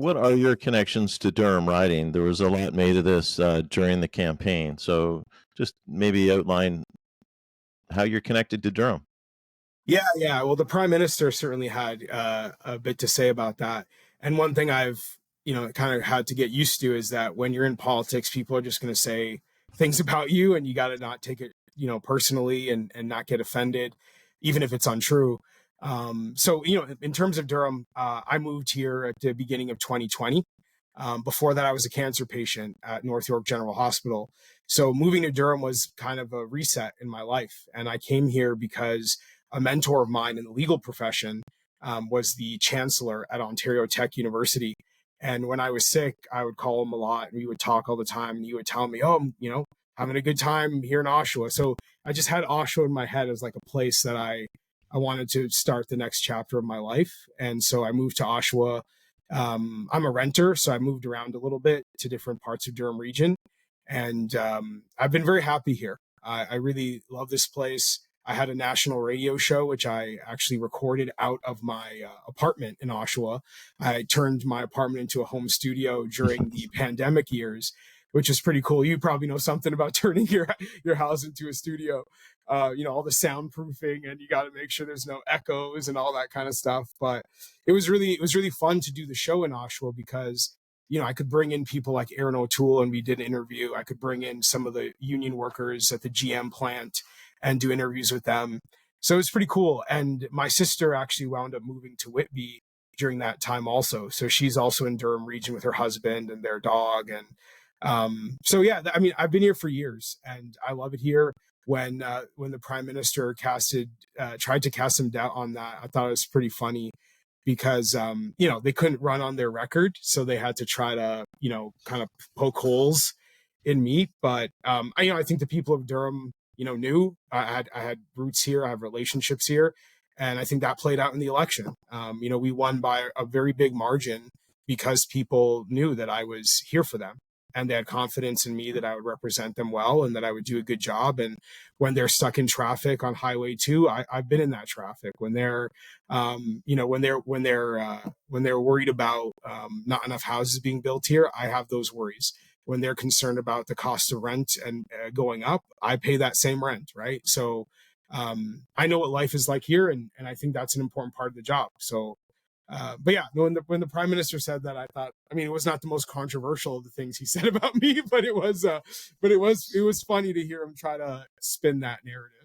what are your connections to Durham riding? There was a lot made of this during the campaign, so just maybe outline how you're connected to Durham. Yeah. Well, the prime minister certainly had a bit to say about that. And one thing I've, kind of had to get used to is that when you're in politics, people are just going to say things about you, and you got to not take it, personally, and not get offended, even if it's untrue. So, in terms of Durham, I moved here at the beginning of 2020. Before that, I was a cancer patient at North York General Hospital. So moving to Durham was kind of a reset in my life. And I came here because a mentor of mine in the legal profession was the chancellor at Ontario Tech University. And when I was sick, I would call him a lot, and we would talk all the time. And he would tell me, "Oh, I'm, having a good time here in Oshawa." So I just had Oshawa in my head as like a place that I wanted to start the next chapter of my life. And so I moved to Oshawa. I'm a renter, so I moved around a little bit to different parts of Durham region, and I've been very happy here. I really love this place. I had a national radio show, which I actually recorded out of my apartment in Oshawa. I turned my apartment into a home studio during the pandemic years, which is pretty cool. You probably know something about turning your house into a studio. All the soundproofing, and you got to make sure there's no echoes and all that kind of stuff. But it was really fun to do the show in Oshawa because I could bring in people like Aaron O'Toole, and we did an interview. I could bring in some of the union workers at the GM plant and do interviews with them. So it's pretty cool. And my sister actually wound up moving to Whitby during that time also. So she's also in Durham region with her husband and their dog. And so yeah, I mean, I've been here for years, and I love it here. When the prime minister tried to cast some doubt on that, I thought it was pretty funny because they couldn't run on their record, so they had to try to kind of poke holes in me. But I think the people of Durham knew I had roots here, I have relationships here, and I think that played out in the election. We won by a very big margin because people knew that I was here for them, and they had confidence in me that I would represent them well and that I would do a good job. And when they're stuck in traffic on Highway 2, I've been in that traffic. When they're, when they're worried about not enough houses being built here, I have those worries. When they're concerned about the cost of rent and going up, I pay that same rent, right? So I know what life is like here, and I think that's an important part of the job. So but yeah, when the prime minister said that, I thought, I mean, it was not the most controversial of the things he said about me, but it was funny to hear him try to spin that narrative.